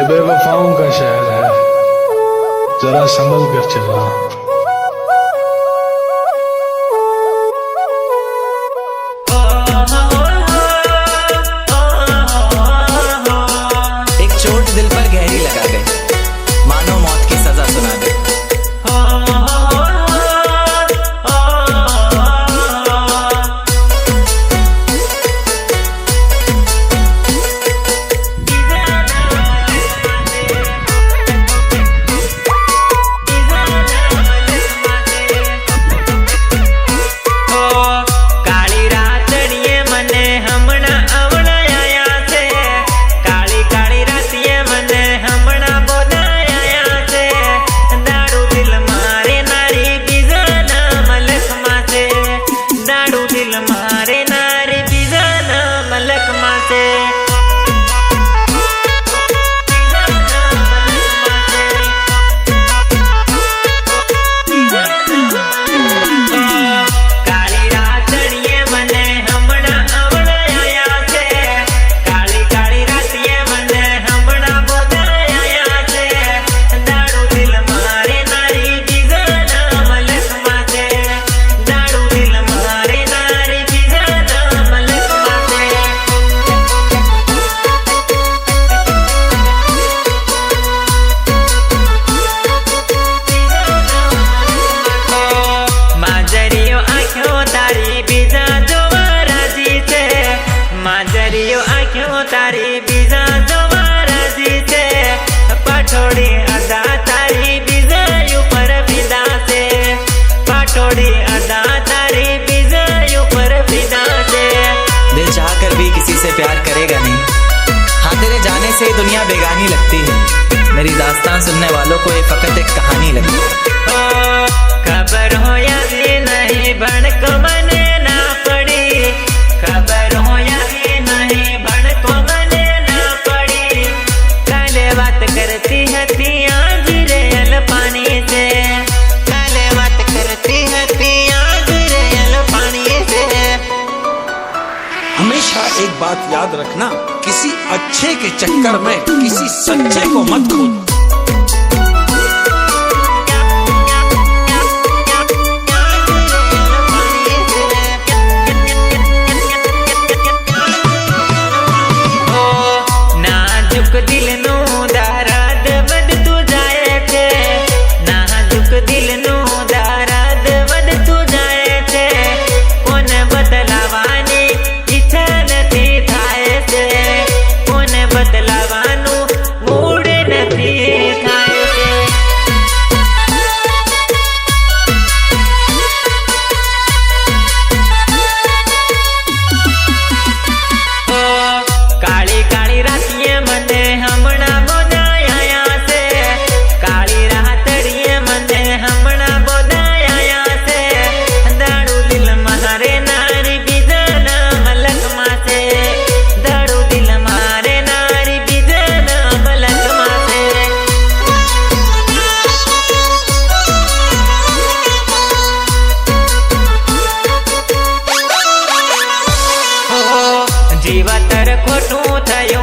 ये बेवफाओं का शहर है, जरा संभल कर चलना। एक चोट दिल पर गहरी लगा गई, मानो मौत की सजा सुना दे। तारी बीजा जवारा जी से पाठोड़ी अदा तारी बीजा ऊपर विदा से पाठोड़ी अदा तारी बीजा ऊपर विदा से। दिल चाह कर भी किसी से प्यार करेगा नहीं, हाँ तेरे जाने से दुनिया बेगानी लगती है। मेरी दास्तान सुनने वालों को ये फकत एक कहानी लगती है। खबर हो या नहीं भड़क मने ना पड़ी, खबर हो या नहीं भड़क मने ना पड़ी। काले बात करती हती आज रेल पानी से, काले बात करती हती आज रेल पानी से। हमेशा एक बात याद रखना, किसी अच्छे के चक्कर में किसी सच्चे को मत खोद। दिल नो दाराद वद तू जाए थे, नाजुक दिल नो दाराद वद तू जाए थे। कोन बदलावानी इच्छा नथी थाए से, कोन बदलावानु मूड नथी थाए से। काली काली रातियां मने हमना बोदाया से, काली रातड़िए मने हमना बोदाया से। दारू दिल मारे नारी बिजना मलक मासे, दारू दिल मारे नारी बिजना मलक मासे। जीवा तर खोटू थयो।